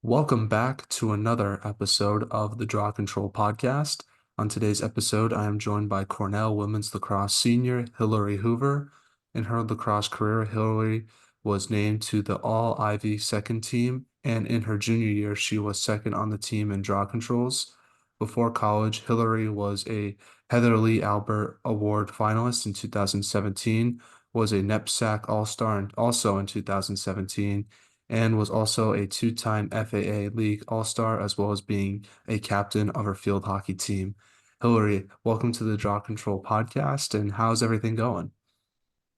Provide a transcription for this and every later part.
Welcome back to another episode of the Draw Control Podcast. On today's episode, I am joined by Cornell women's lacrosse senior Hilary Hoover. In her lacrosse career, Hilary was named to the All-Ivy second team, and in her junior year, she was second on the team in draw controls. Before college, Hilary was a Heather Leigh Albert Award finalist in 2017, was a NEPSAC All-Star also in 2017, and was also a two-time FAA League All-Star, as well as being a captain of her field hockey team. Hilary, welcome to the Draw Control Podcast, and how's everything going?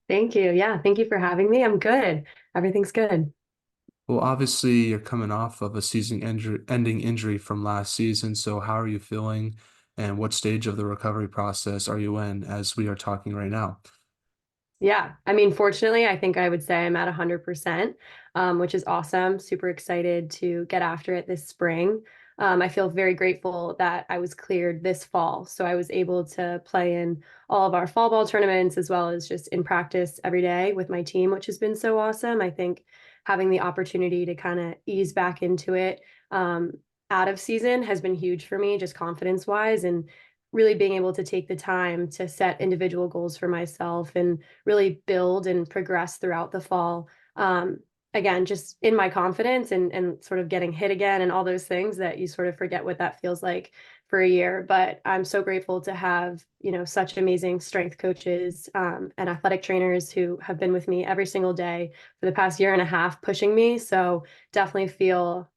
Thank you. Yeah, thank you for having me. I'm good. Everything's good. Well, obviously, you're coming off of a season-ending injury from last season, so how are you feeling, and what stage of the recovery process are you in as we are talking right now? Yeah, I mean, fortunately, I think I would say I'm at 100%, which is awesome. Super excited to get after it this spring. I feel very grateful that I was cleared this fall, so I was able to play in all of our fall ball tournaments as well as just in practice every day with my team, which has been so awesome. I think having the opportunity to kind of ease back into it out of season has been huge for me, just confidence wise, and really being able to take the time to set individual goals for myself and really build and progress throughout the fall. Again, just in my confidence and sort of getting hit again and all those things that you sort of forget what that feels like for a year. But I'm so grateful to have, such amazing strength coaches and athletic trainers who have been with me every single day for the past year and a half, pushing me. So definitely feel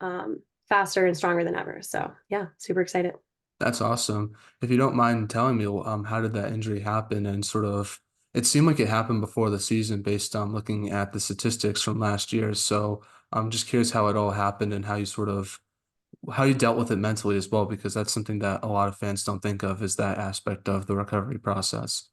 faster and stronger than ever. So yeah, super excited. That's awesome. If you don't mind telling me, how did that injury happen and sort of, it seemed like it happened before the season based on looking at the statistics from last year. So I'm just curious how it all happened and how you sort of, how you dealt with it mentally as well, because that's something that a lot of fans don't think of is that aspect of the recovery process.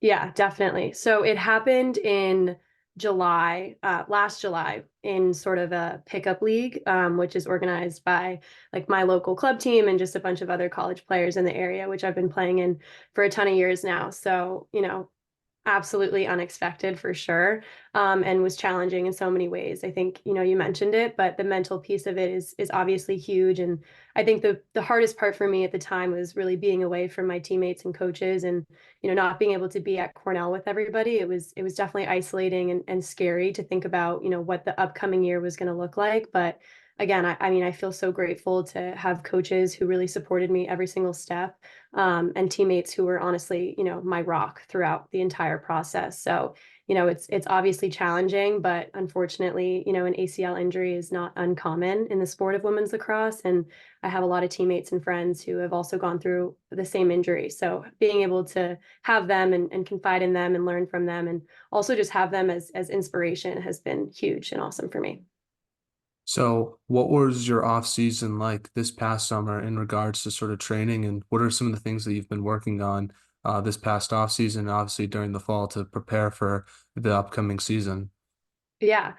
Yeah, definitely. So it happened in July, last July, in sort of a pickup league, which is organized by like my local club team and just a bunch of other college players in the area, which I've been playing in for a ton of years now. So, absolutely unexpected for sure, and was challenging in so many ways. I think you mentioned it, but the mental piece of it is obviously huge. And I think the hardest part for me at the time was really being away from my teammates and coaches, and not being able to be at Cornell with everybody. It was definitely isolating and scary to think about what the upcoming year was going to look like. But again, I mean, I feel so grateful to have coaches who really supported me every single step, and teammates who were honestly, my rock throughout the entire process. So, it's obviously challenging, but unfortunately, an ACL injury is not uncommon in the sport of women's lacrosse. And I have a lot of teammates and friends who have also gone through the same injury. So being able to have them and confide in them and learn from them and also just have them as inspiration has been huge and awesome for me. So what was your off season like this past summer in regards to sort of training, and what are some of the things that you've been working on this past off season, obviously during the fall to prepare for the upcoming season? Yeah.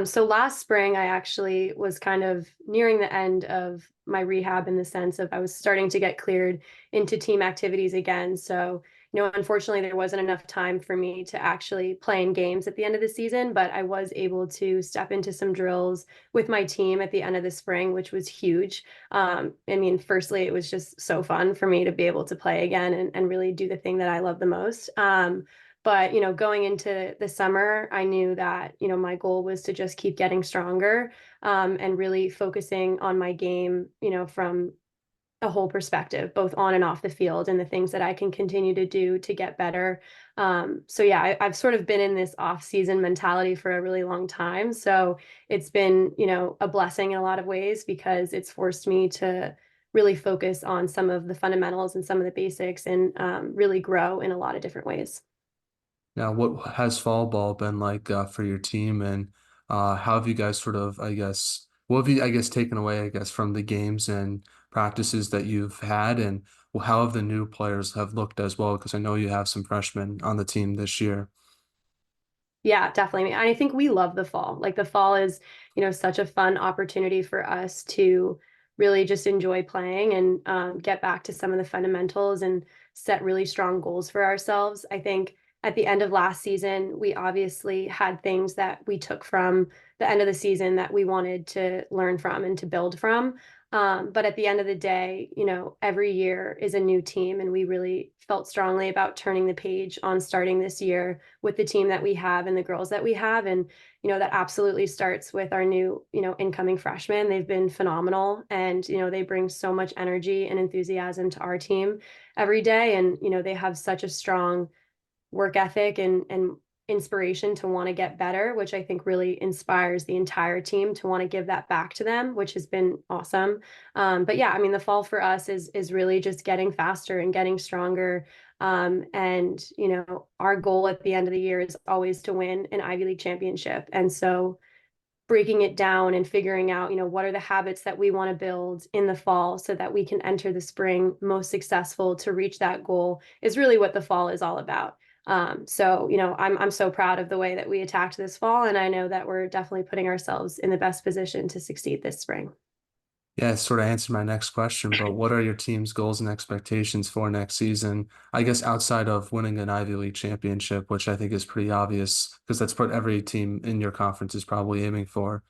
So last spring, I actually was kind of nearing the end of my rehab in the sense of I was starting to get cleared into team activities again. So, unfortunately, there wasn't enough time for me to actually play in games at the end of the season, but I was able to step into some drills with my team at the end of the spring, which was huge. I mean, firstly, it was just so fun for me to be able to play again and really do the thing that I love the most. But, going into the summer, I knew that, my goal was to just keep getting stronger, and really focusing on my game, from a whole perspective, both on and off the field and the things that I can continue to do to get better. So yeah, I've sort of been in this off-season mentality for a really long time. So it's been, a blessing in a lot of ways because it's forced me to really focus on some of the fundamentals and some of the basics and really grow in a lot of different ways. Now, what has fall ball been like for your team, and how have you guys sort of, I guess, what have you, I guess, taken away, I guess, from the games and practices that you've had, and how have the new players have looked as well? Because I know you have some freshmen on the team this year. Yeah, definitely. And I think we love the fall. Like the fall is, such a fun opportunity for us to really just enjoy playing and get back to some of the fundamentals and set really strong goals for ourselves. I think at the end of last season, we obviously had things that we took from the end of the season that we wanted to learn from and to build from. But at the end of the day, every year is a new team, and we really felt strongly about turning the page on starting this year with the team that we have and the girls that we have. And, that absolutely starts with our new, incoming freshmen. They've been phenomenal, and, they bring so much energy and enthusiasm to our team every day. And, they have such a strong work ethic and inspiration to want to get better, which I think really inspires the entire team to want to give that back to them, which has been awesome. But yeah, I mean, the fall for us is really just getting faster and getting stronger. And our goal at the end of the year is always to win an Ivy League championship. And so breaking it down and figuring out, what are the habits that we want to build in the fall so that we can enter the spring most successful to reach that goal is really what the fall is all about. So, I'm so proud of the way that we attacked this fall, and I know that we're definitely putting ourselves in the best position to succeed this spring. Yeah, it sort of answered my next question, but what are your team's goals and expectations for next season? I guess outside of winning an Ivy League championship, which I think is pretty obvious because that's what every team in your conference is probably aiming for.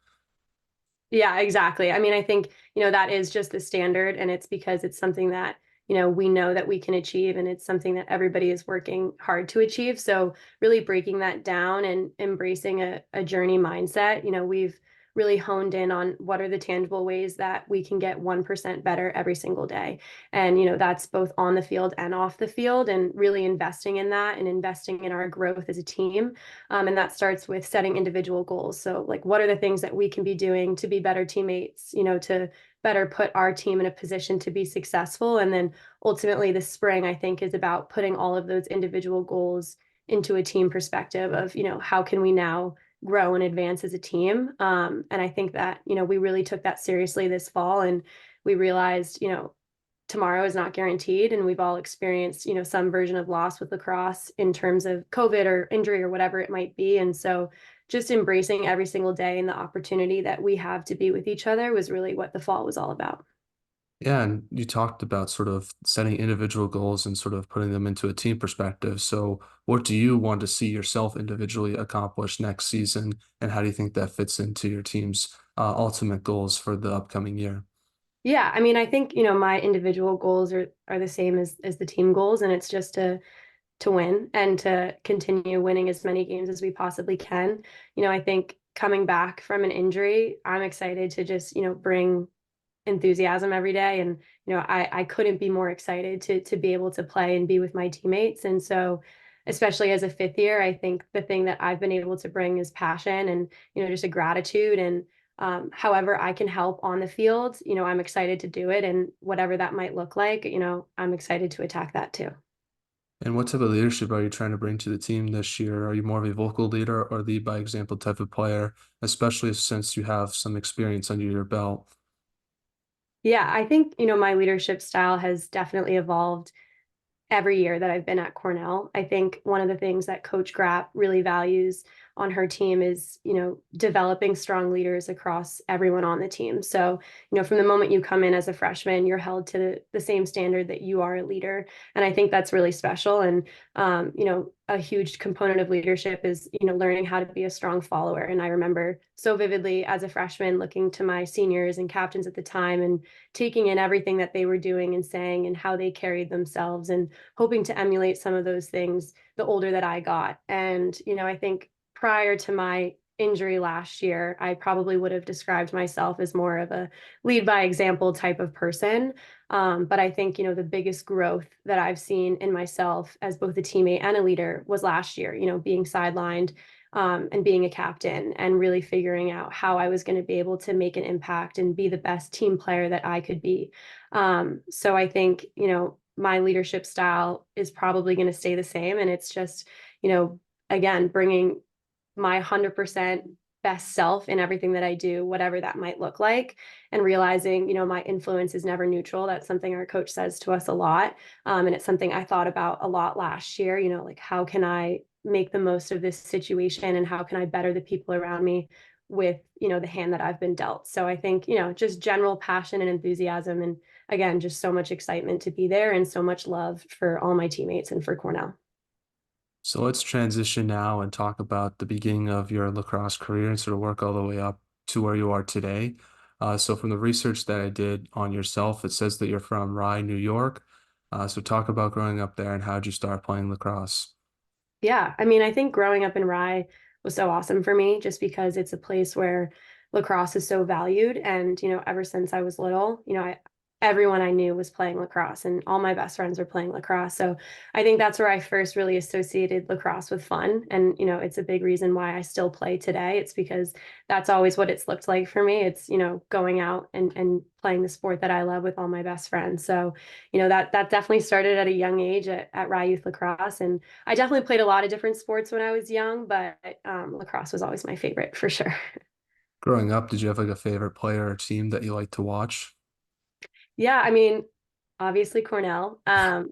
Yeah, exactly. I mean, I think, that is just the standard, and it's because it's something that, we know that we can achieve, and it's something that everybody is working hard to achieve. So really breaking that down and embracing a journey mindset, we've really honed in on what are the tangible ways that we can get 1% better every single day. And, that's both on the field and off the field, and really investing in that and investing in our growth as a team. And that starts with setting individual goals. So like, what are the things that we can be doing to be better teammates, to better put our team in a position to be successful. And then ultimately this spring, I think, is about putting all of those individual goals into a team perspective of, how can we now grow and advance as a team. And I think that, we really took that seriously this fall, and we realized, tomorrow is not guaranteed, and we've all experienced, some version of loss with lacrosse in terms of COVID or injury or whatever it might be. And so just embracing every single day and the opportunity that we have to be with each other was really what the fall was all about. Yeah, and you talked about sort of setting individual goals and sort of putting them into a team perspective. So, what do you want to see yourself individually accomplish next season, and how do you think that fits into your team's ultimate goals for the upcoming year? Yeah, I mean, I think, my individual goals are the same as the team goals, and it's just to win and to continue winning as many games as we possibly can. I think coming back from an injury, I'm excited to just, bring enthusiasm every day. And, I couldn't be more excited to be able to play and be with my teammates. And so, especially as a fifth year, I think the thing that I've been able to bring is passion and, just a gratitude. And however I can help on the field, I'm excited to do it. And whatever that might look like, I'm excited to attack that too. And what type of leadership are you trying to bring to the team this year? Are you more of a vocal leader or lead by example type of player, especially since you have some experience under your belt? Yeah, I think, my leadership style has definitely evolved every year that I've been at Cornell. I think one of the things that Coach Grapp really values on her team is, developing strong leaders across everyone on the team. So, from the moment you come in as a freshman, you're held to the same standard that you are a leader. And I think that's really special. And, a huge component of leadership is, learning how to be a strong follower. And I remember so vividly as a freshman looking to my seniors and captains at the time and taking in everything that they were doing and saying and how they carried themselves and hoping to emulate some of those things the older that I got. And, I think prior to my injury last year, I probably would have described myself as more of a lead by example type of person. But I think, the biggest growth that I've seen in myself as both a teammate and a leader was last year, being sidelined and being a captain and really figuring out how I was going to be able to make an impact and be the best team player that I could be. So I think, my leadership style is probably going to stay the same. And it's just, again, bringing my 100% best self in everything that I do, whatever that might look like, and realizing, my influence is never neutral. That's something our coach says to us a lot. And it's something I thought about a lot last year, like how can I make the most of this situation and how can I better the people around me with, the hand that I've been dealt. So I think, just general passion and enthusiasm. And again, just so much excitement to be there and so much love for all my teammates and for Cornell. So let's transition now and talk about the beginning of your lacrosse career and sort of work all the way up to where you are today. So from the research that I did on yourself, it says that you're from Rye, New York. So talk about growing up there and how'd you start playing lacrosse? Yeah, I mean, I think growing up in Rye was so awesome for me just because it's a place where lacrosse is so valued. And, ever since I was little, everyone I knew was playing lacrosse and all my best friends were playing lacrosse. So I think that's where I first really associated lacrosse with fun. And, it's a big reason why I still play today. It's because that's always what it's looked like for me. It's, going out and playing the sport that I love with all my best friends. So, that definitely started at a young age at Rye Youth Lacrosse. And I definitely played a lot of different sports when I was young, but lacrosse was always my favorite for sure. Growing up, did you have like a favorite player or team that you like to watch? Yeah, I mean, obviously Cornell. I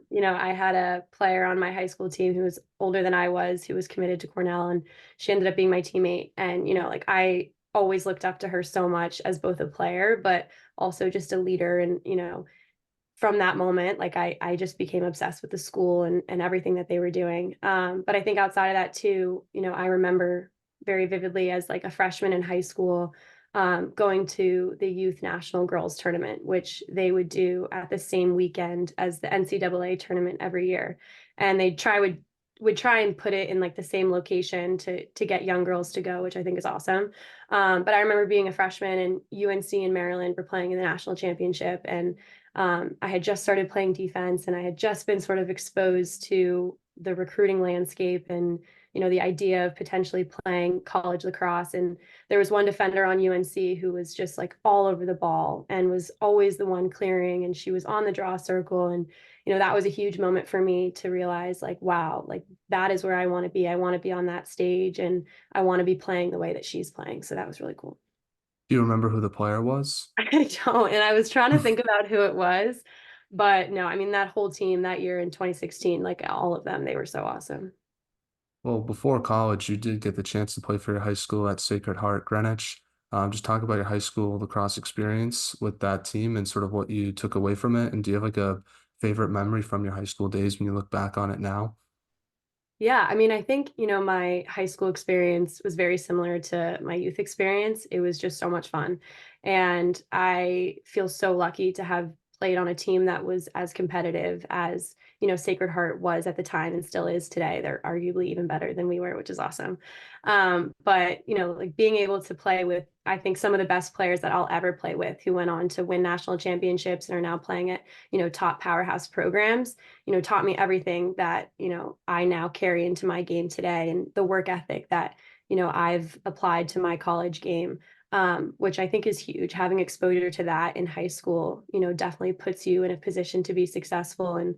had a player on my high school team who was older than I was, who was committed to Cornell, and she ended up being my teammate. And, like I always looked up to her so much as both a player, but also just a leader. And, from that moment, like I just became obsessed with the school and everything that they were doing. But I think outside of that too, I remember very vividly as like a freshman in high school, going to the youth national girls tournament, which they would do at the same weekend as the NCAA tournament every year. And would try and put it in like the same location to get young girls to go, which I think is awesome. But I remember being a freshman and UNC and Maryland were playing in the national championship, and I had just started playing defense and I had just been sort of exposed to the recruiting landscape and, the idea of potentially playing college lacrosse. And there was one defender on UNC who was just like all over the ball and was always the one clearing. And she was on the draw circle. And, that was a huge moment for me to realize like, wow, like that is where I want to be. I want to be on that stage and I want to be playing the way that she's playing. So that was really cool. Do you remember who the player was? I don't. And I was trying to think about who it was, but no, I mean, that whole team that year in 2016, like all of them, they were so awesome. Well, before college, you did get the chance to play for your high school at Sacred Heart, Greenwich. Just talk about your high school lacrosse experience with that team and sort of what you took away from it. And do you have like a favorite memory from your high school days when you look back on it now? Yeah, I mean, I think, my high school experience was very similar to my youth experience. It was just so much fun. And I feel so lucky to have played on a team that was as competitive as, Sacred Heart was at the time and still is today. They're arguably even better than we were, which is awesome. But, like being able to play with, I think, some of the best players that I'll ever play with who went on to win national championships and are now playing at, top powerhouse programs, taught me everything that, I now carry into my game today and the work ethic that, I've applied to my college game, which I think is huge. Having exposure to that in high school, definitely puts you in a position to be successful. And,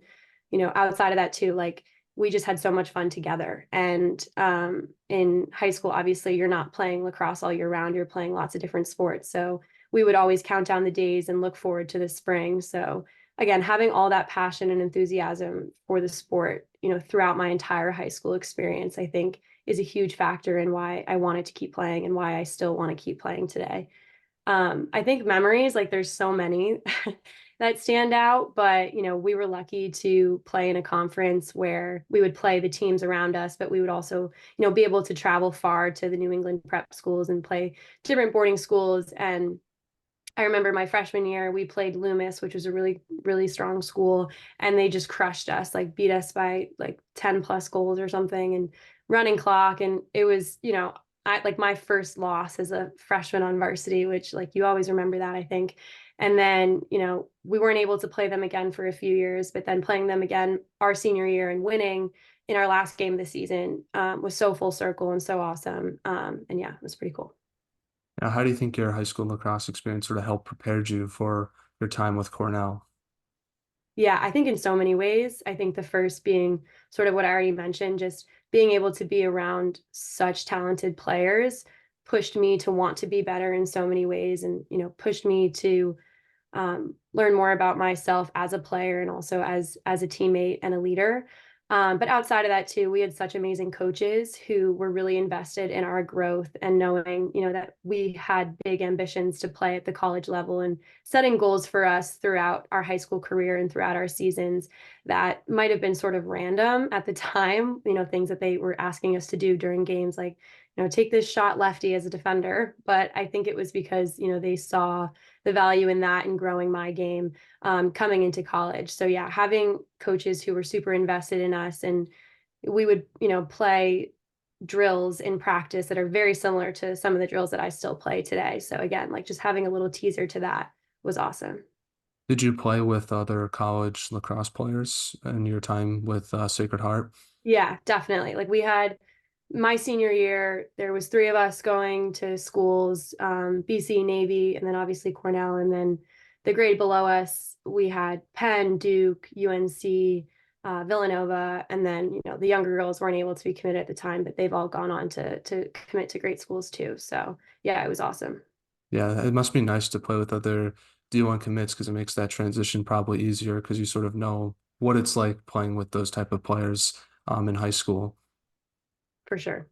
outside of that too, like we just had so much fun together. And in high school, obviously, you're not playing lacrosse all year round, you're playing lots of different sports. So we would always count down the days and look forward to the spring. So again, having all that passion and enthusiasm for the sport, throughout my entire high school experience, I think is a huge factor in why I wanted to keep playing and why I still want to keep playing today. I think memories, like there's so many that stand out, but we were lucky to play in a conference where we would play the teams around us, but we would also, be able to travel far to the New England prep schools and play different boarding schools. And I remember my freshman year, we played Loomis, which was a really, really strong school, and they just crushed us, like beat us by like 10 plus goals or something and running clock. And it was, I like my first loss as a freshman on varsity, which like you always remember that, I think. And then, we weren't able to play them again for a few years, but then playing them again our senior year and winning in our last game of the season was so full circle and so awesome. And yeah, it was pretty cool. Now, how do you think your high school lacrosse experience sort of helped prepared you for your time with Cornell? Yeah, I think in so many ways. I think the first being sort of what I already mentioned, just being able to be around such talented players pushed me to want to be better in so many ways and, pushed me to learn more about myself as a player and also as a teammate and a leader. But outside of that too, we had such amazing coaches who were really invested in our growth and knowing, that we had big ambitions to play at the college level and setting goals for us throughout our high school career and throughout our seasons that might have been sort of random at the time, things that they were asking us to do during games like, take this shot lefty as a defender. But I think it was because, they saw the value in that and growing my game coming into college. So yeah, having coaches who were super invested in us, and we would, play drills in practice that are very similar to some of the drills that I still play today. So again, like just having a little teaser to that was awesome. Did you play with other college lacrosse players in your time with Sacred Heart? Yeah, definitely. Like we had my senior year, there was three of us going to schools, BC, Navy, and then obviously Cornell. And then the grade below us, we had Penn, Duke, UNC, Villanova, and then the younger girls weren't able to be committed at the time, but they've all gone on to commit to great schools too. So yeah, it was awesome. Yeah, it must be nice to play with other D1 commits because it makes that transition probably easier because you sort of know what it's like playing with those type of players in high school. For sure.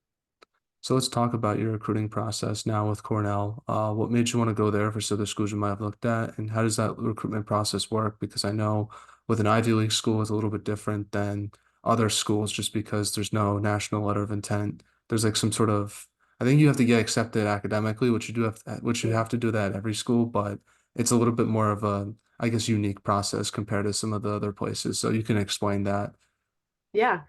So let's talk about your recruiting process now with Cornell. What made you want to go there versus other schools you might have looked at, and how does that recruitment process work? Because I know with an Ivy League school, it's a little bit different than other schools just because there's no national letter of intent. There's like some sort of, I think you have to get accepted academically, which you do have, which you have to do that at every school, but it's a little bit more of a, I guess, unique process compared to some of the other places. So you can explain that. Yeah.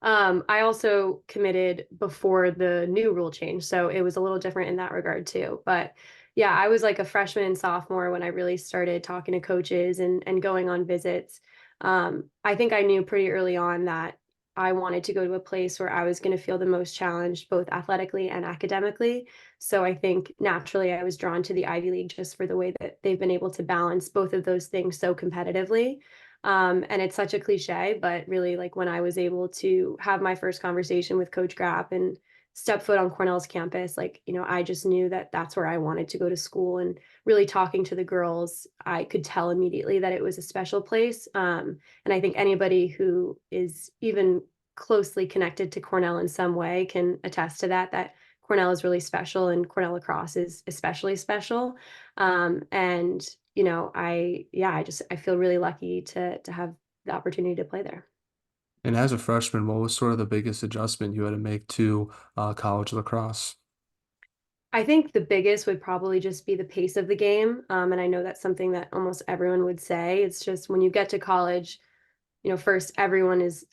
I also committed before the new rule change, so it was a little different in that regard too. But yeah, I was like a freshman and sophomore when I really started talking to coaches and going on visits. I think I knew pretty early on that I wanted to go to a place where I was going to feel the most challenged, both athletically and academically. So I think naturally I was drawn to the Ivy League just for the way that they've been able to balance both of those things so competitively. And it's such a cliche, but really, like when I was able to have my first conversation with Coach Grapp and step foot on Cornell's campus, like, I just knew that that's where I wanted to go to school. And really talking to the girls, I could tell immediately that it was a special place. And I think anybody who is even closely connected to Cornell in some way can attest to that Cornell is really special and Cornell lacrosse is especially special. And I feel really lucky to have the opportunity to play there. And as a freshman, what was sort of the biggest adjustment you had to make to college lacrosse? I think the biggest would probably just be the pace of the game. And I know that's something that almost everyone would say. It's just when you get to college, first everyone's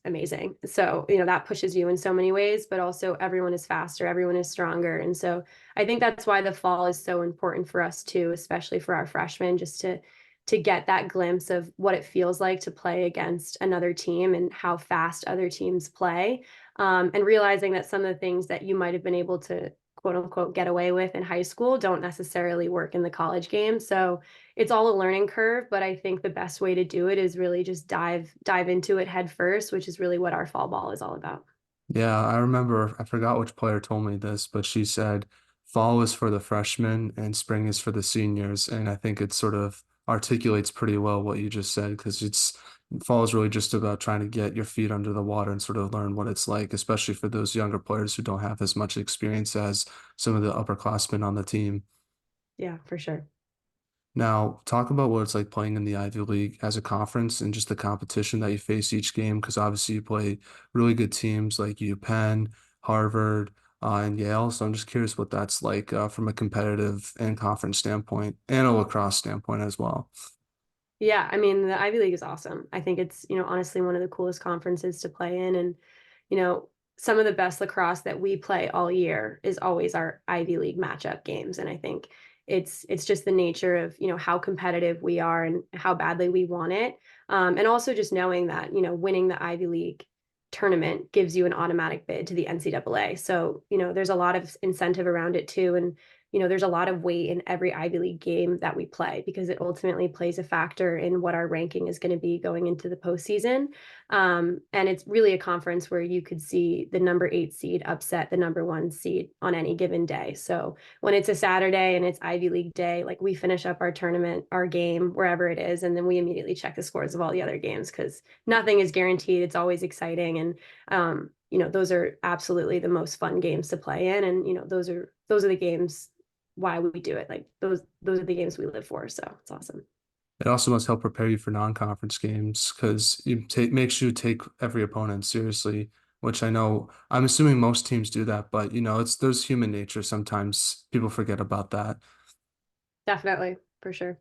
amazing. So, that pushes you in so many ways, but also everyone is faster, everyone is stronger. And so I think that's why the fall is so important for us too, especially for our freshmen, just to get that glimpse of what it feels like to play against another team and how fast other teams play. And realizing that some of the things that you might have been able to quote unquote get away with in high school don't necessarily work in the college game. So it's all a learning curve, but I think the best way to do it is really just dive into it head first, which is really what our fall ball is all about. Yeah, I remember, I forgot which player told me this, but she said fall is for the freshmen and spring is for the seniors. And I think it sort of articulates pretty well what you just said because fall is really just about trying to get your feet under the water and sort of learn what it's like, especially for those younger players who don't have as much experience as some of the upperclassmen on the team. Yeah, for sure. Now, talk about what it's like playing in the Ivy League as a conference and just the competition that you face each game, because obviously you play really good teams like UPenn, Harvard, and Yale. So I'm just curious what that's like from a competitive and conference standpoint and a lacrosse standpoint as well. Yeah, I mean, the Ivy League is awesome. I think it's, honestly one of the coolest conferences to play in. And, you know, some of the best lacrosse that we play all year is always our Ivy League matchup games. And I think it's just the nature of, how competitive we are and how badly we want it. And also just knowing that, winning the Ivy League tournament gives you an automatic bid to the NCAA. So, there's a lot of incentive around it too. And there's a lot of weight in every Ivy League game that we play because it ultimately plays a factor in what our ranking is going to be going into the postseason. And it's really a conference where you could see the number 8 seed upset the number 1 seed on any given day. So when it's a Saturday and it's Ivy League day, like we finish up our tournament, our game, wherever it is, and then we immediately check the scores of all the other games because nothing is guaranteed. It's always exciting. And those are absolutely the most fun games to play in. And, those are the games why we do it. Like those are the games we live for. So it's awesome. It also must help prepare you for non-conference games because it makes you take every opponent seriously, which I know I'm assuming most teams do that, but it's there's human nature. Sometimes people forget about that. Definitely, for sure.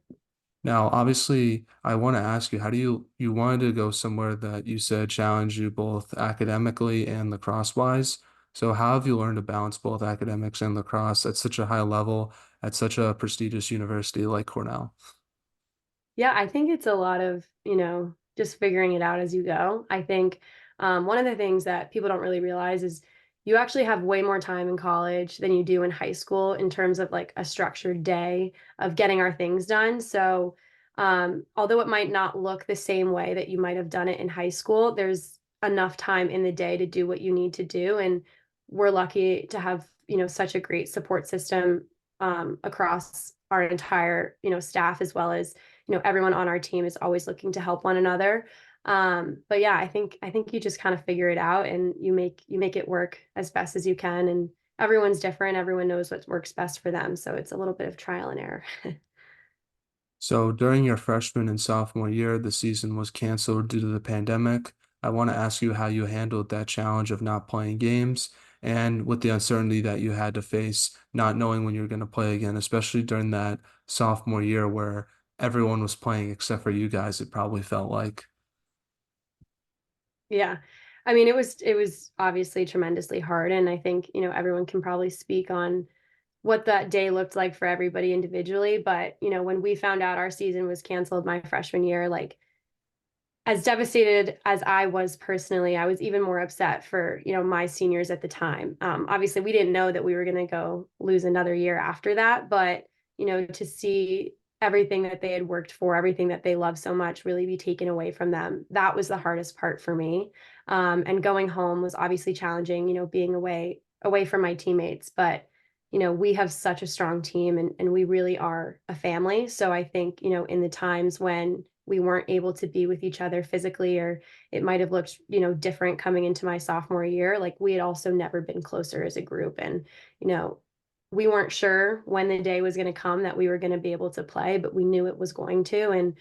Now, obviously, I want to ask you, how do you wanted to go somewhere that you said challenged you both academically and lacrosse wise? So how have you learned to balance both academics and lacrosse at such a high level at such a prestigious university like Cornell? Yeah, I think it's a lot of, just figuring it out as you go. I think one of the things that people don't really realize is you actually have way more time in college than you do in high school in terms of like a structured day of getting our things done. So, although it might not look the same way that you might have done it in high school, there's enough time in the day to do what you need to do. And we're lucky to have, such a great support system across our entire, staff as well as everyone on our team is always looking to help one another. But yeah, I think you just kind of figure it out and you make it work as best as you can. And everyone's different. Everyone knows what works best for them. So it's a little bit of trial and error. So during your freshman and sophomore year, the season was canceled due to the pandemic. I want to ask you how you handled that challenge of not playing games and with the uncertainty that you had to face, not knowing when you were going to play again, especially during that sophomore year where everyone was playing except for you guys, it probably felt like. Yeah. I mean, it was obviously tremendously hard. And I think, everyone can probably speak on what that day looked like for everybody individually. But, when we found out our season was canceled my freshman year, like as devastated as I was personally, I was even more upset for, my seniors at the time. Obviously, we didn't know that we were going to go lose another year after that, but, to see everything that they had worked for, everything that they love so much really be taken away from them, that was the hardest part for me. And going home was obviously challenging, being away from my teammates, but we have such a strong team and we really are a family. So I think, in the times when we weren't able to be with each other physically, or it might have looked, different coming into my sophomore year, like we had also never been closer as a group. And, you know, we weren't sure when the day was going to come that we were going to be able to play, but we knew it was going to. And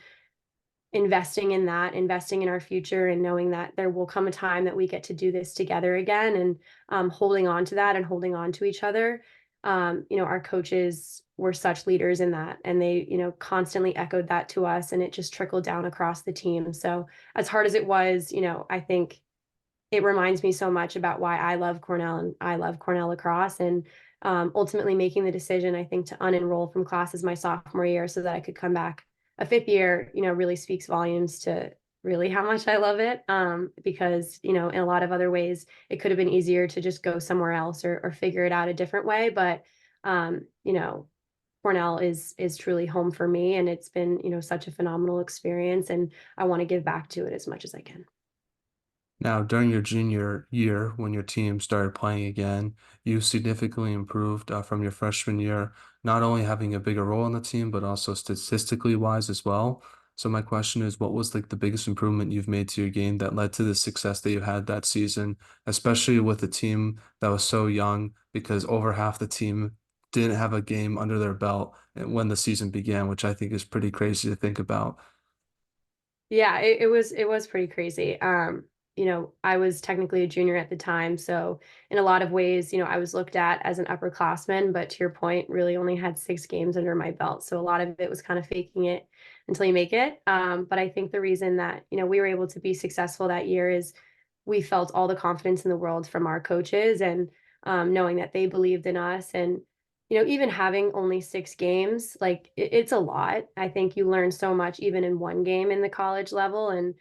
investing in that, investing in our future, and knowing that there will come a time that we get to do this together again, and holding on to that and holding on to each other. Our coaches were such leaders in that, and they, constantly echoed that to us, and it just trickled down across the team. So as hard as it was, I think it reminds me so much about why I love Cornell and I love Cornell lacrosse. And ultimately making the decision, I think, to unenroll from classes my sophomore year so that I could come back a fifth year, really speaks volumes to really how much I love it. Because, in a lot of other ways, it could have been easier to just go somewhere else or figure it out a different way. But, Cornell is truly home for me, and it's been, such a phenomenal experience, and I want to give back to it as much as I can. Now, during your junior year, when your team started playing again, you significantly improved from your freshman year, not only having a bigger role on the team, but also statistically wise as well. So my question is, what was like the biggest improvement you've made to your game that led to the success that you had that season, especially with a team that was so young, because over half the team didn't have a game under their belt when the season began, which I think is pretty crazy to think about. Yeah, it was pretty crazy. I was technically a junior at the time, so in a lot of ways, I was looked at as an upperclassman, but to your point, really only had 6 games under my belt. So a lot of it was kind of faking it until you make it. But I think the reason that, we were able to be successful that year is we felt all the confidence in the world from our coaches, and knowing that they believed in us. And even having only 6 games, like it's a lot. I think you learn so much even in one game in the college level, and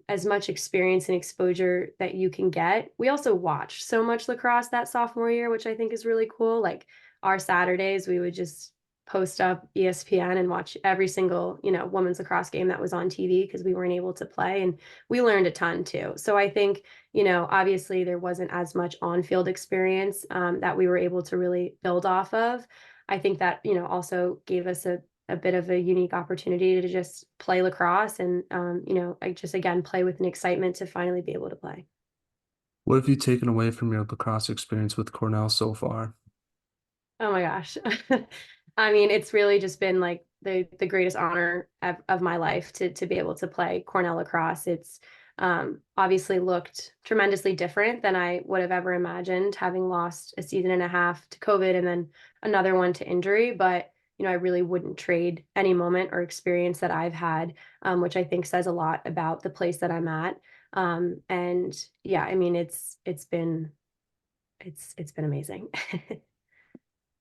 as much experience and exposure that you can get. We also watched so much lacrosse that sophomore year, which I think is really cool. Like our Saturdays, we would just post up ESPN and watch every single, women's lacrosse game that was on TV because we weren't able to play. And we learned a ton too. So I think, obviously there wasn't as much on-field experience that we were able to really build off of. I think that, also gave us a bit of a unique opportunity to just play lacrosse and, I just, again, play with an excitement to finally be able to play. What have you taken away from your lacrosse experience with Cornell so far? Oh my gosh. I mean, it's really just been like the greatest honor of my life to be able to play Cornell lacrosse. It's obviously looked tremendously different than I would have ever imagined, having lost a season and a half to COVID and then another one to injury. But I really wouldn't trade any moment or experience that I've had, which I think says a lot about the place that I'm at. And yeah, I mean, it's been amazing.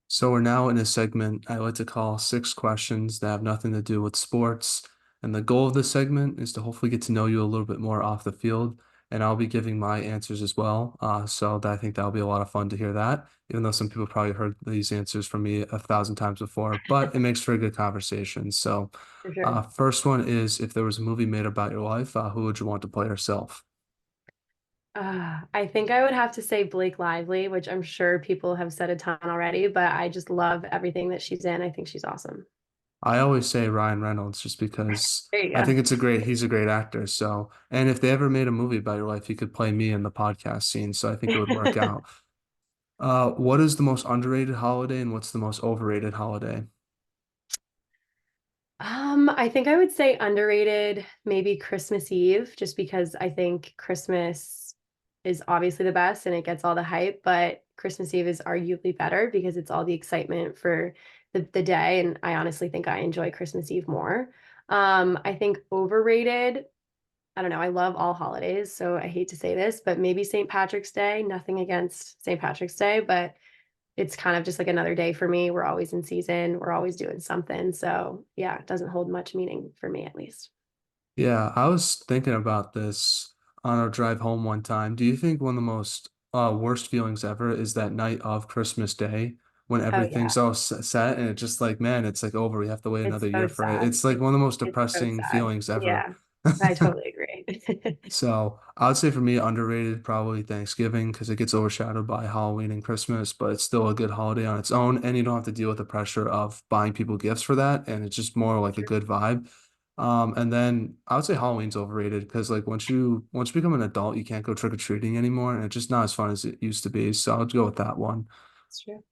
So we're now in a segment I like to call six questions that have nothing to do with sports. And the goal of this segment is to hopefully get to know you a little bit more off the field. And I'll be giving my answers as well. So I think that'll be a lot of fun to hear that, even though some people probably heard these answers from me 1,000 times before, but it makes for a good conversation. So For sure. first one is, if there was a movie made about your life, who would you want to play yourself? I think I would have to say Blake Lively, which I'm sure people have said a ton already, but I just love everything that she's in. I think she's awesome. I always say Ryan Reynolds just because There you I go. think he's a great actor. So, and if they ever made a movie about your life, he could play me in the podcast scene. So I think it would work out. What is the most underrated holiday and what's the most overrated holiday? I think I would say underrated, maybe Christmas Eve, just because I think Christmas is obviously the best and it gets all the hype, but Christmas Eve is arguably better because it's all the excitement for the day. And I honestly think I enjoy Christmas Eve more. I think overrated, I don't know. I love all holidays, so I hate to say this, but maybe St. Patrick's Day. Nothing against St. Patrick's Day, but it's kind of just like another day for me. We're always in season, we're always doing something. So, yeah, it doesn't hold much meaning for me at least. Yeah, I was thinking about this on our drive home one time. Do you think one of the most worst feelings ever is that night of Christmas Day when Oh, yeah. everything's all set and it's just like, man, it's like over. We have to wait It's another so year for it. sad. It's like one of the most It's so depressing sad. feelings ever. Yeah, I totally agree. So I would say for me, underrated probably Thanksgiving because it gets overshadowed by Halloween and Christmas, but it's still a good holiday on its own, and you don't have to deal with the pressure of buying people gifts for that, and it's just more like a good vibe. And then I would say Halloween's overrated because like once you become an adult, you can't go trick or treating anymore, and it's just not as fun as it used to be. So I'll go with that one. It's true.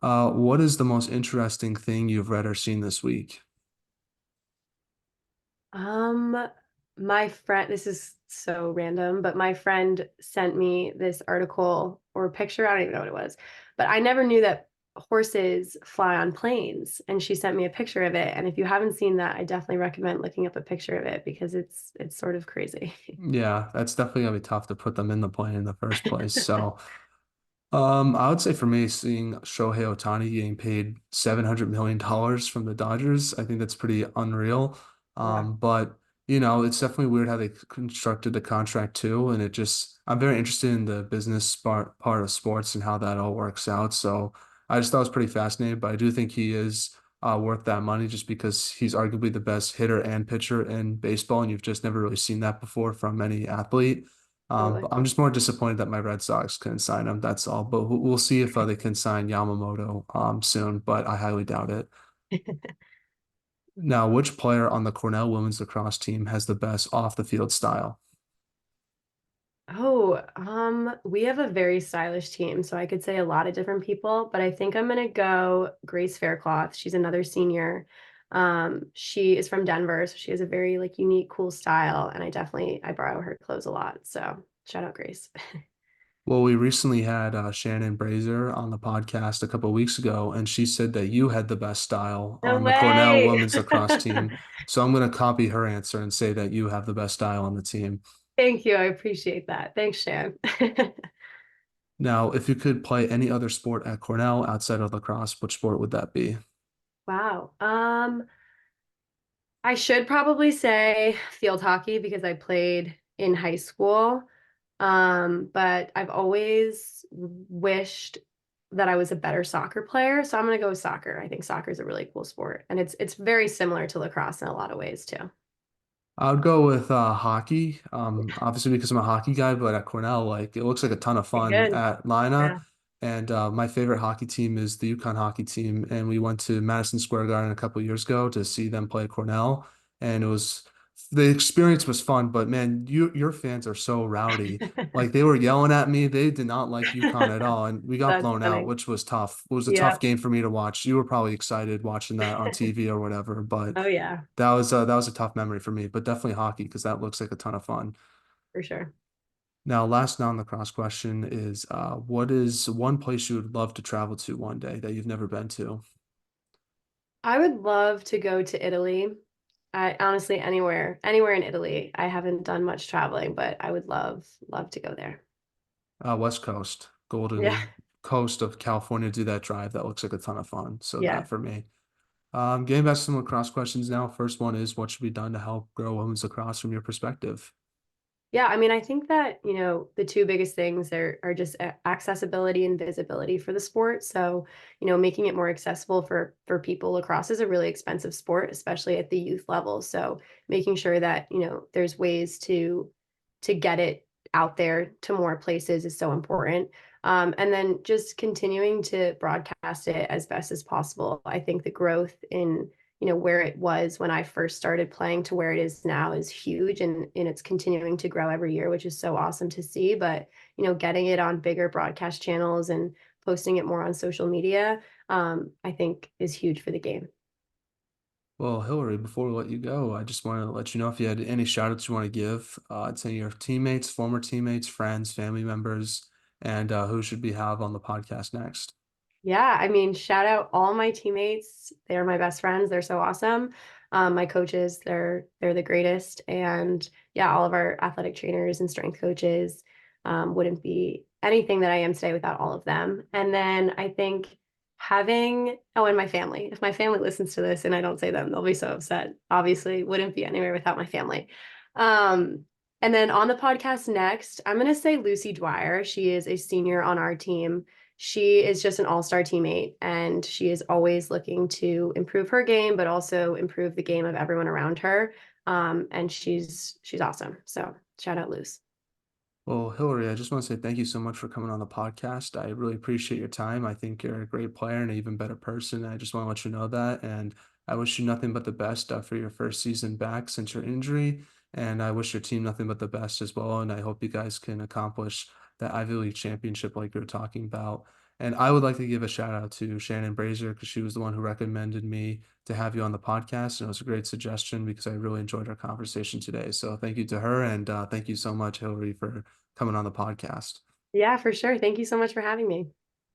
What is the most interesting thing you've read or seen this week? Um, my friend, this is so random, but my friend sent me this article or picture. I don't even know what it was, but I never knew that horses fly on planes. And she sent me a picture of it. And if you haven't seen that, I definitely recommend looking up a picture of it because it's sort of crazy. Yeah, that's definitely gonna be tough to put them in the plane in the first place. So. I would say for me, seeing Shohei Ohtani getting paid $700 million from the Dodgers, I think that's pretty unreal. Yeah, But it's definitely weird how they constructed the contract too, and I'm very interested in the business part of sports and how that all works out. So I just thought it was pretty fascinating, but I do think he is worth that money just because he's arguably the best hitter and pitcher in baseball, and you've just never really seen that before from any athlete. totally. But I'm just more disappointed that my Red Sox couldn't sign him. That's all. But we'll see if they can sign Yamamoto soon, but I highly doubt it. Now, which player on the Cornell women's lacrosse team has the best off the field style? Oh, we have a very stylish team, so I could say a lot of different people, but I think I'm gonna go Grace Faircloth. She's another senior. She is from Denver, so she has a very like unique, cool style, and I borrow her clothes a lot. So shout out Grace. Well, we recently had Shannon Brazier on the podcast a couple of weeks ago, and she said that you had the best style No on the Cornell way. women's lacrosse team. So I'm going to copy her answer and say that you have the best style on the team. Thank you. I appreciate that. Thanks, Shan. Now, if you could play any other sport at Cornell outside of lacrosse, which sport would that be? Wow. I should probably say field hockey because I played in high school. But I've always wished that I was a better soccer player. So I'm gonna go with soccer. I think soccer is a really cool sport, and it's very similar to lacrosse in a lot of ways too. I would go with hockey. Obviously because I'm a hockey guy, but at Cornell, like it looks like a ton of Pretty fun good. at Lina. Yeah. And my favorite hockey team is the Yukon hockey team. And we went to Madison Square Garden a couple years ago to see them play Cornell. And it was the experience was fun, but man, your fans are so rowdy. Like they were yelling at me. They did not like Yukon at all. And we got That's blown out, funny. which was tough. It was a tough Yeah. game for me to watch. You were probably excited watching that on TV or whatever, but Oh yeah, that was a tough memory for me, but definitely hockey because that looks like a ton of fun. for sure. Now, last non-lacrosse question is, what is one place you would love to travel to one day that you've never been to? I would love to go to Italy. I honestly anywhere in Italy. I haven't done much traveling, but I would love to go there. West Coast, Yeah. Golden Coast of California, do that drive. That looks like a ton of fun. So Yeah. that for me. Getting back to some lacrosse questions now. First one is, what should be done to help grow women's lacrosse from your perspective? Yeah, I mean, I think that, the two biggest things are just accessibility and visibility for the sport. So, making it more accessible for people. Lacrosse is a really expensive sport, especially at the youth level. So, making sure that, there's ways to get it out there to more places is so important. And then just continuing to broadcast it as best as possible. I think the growth in where it was when I first started playing to where it is now is huge, and it's continuing to grow every year, which is so awesome to see. But, getting it on bigger broadcast channels and posting it more on social media, I think is huge for the game. Well, Hillary, before we let you go, I just wanted to let you know if you had any shout outs you want to give to your teammates, former teammates, friends, family members, and who should we have on the podcast next? Yeah, I mean, shout out all my teammates. They are my best friends. They're so awesome. My coaches, they're the greatest. And yeah, all of our athletic trainers and strength coaches wouldn't be anything that I am today without all of them. And then I think and my family. If my family listens to this and I don't say them, they'll be so upset. Obviously, wouldn't be anywhere without my family. Um, and then on the podcast next, I'm going to say Lucy Dwyer. She is a senior on our team. She is just an all-star teammate, and she is always looking to improve her game, but also improve the game of everyone around her. And she's awesome. So shout out Luce. Well, Hillary, I just want to say thank you so much for coming on the podcast. I really appreciate your time. I think you're a great player and an even better person. I just want to let you know that. And I wish you nothing but the best for your first season back since your injury. And I wish your team nothing but the best as well. And I hope you guys can accomplish that Ivy League championship like you were talking about. And I would like to give a shout out to Shannon Brazier because she was the one who recommended me to have you on the podcast. And it was a great suggestion because I really enjoyed our conversation today. So thank you to her. And thank you so much, Hillary, for coming on the podcast. Yeah, for sure. Thank you so much for having me.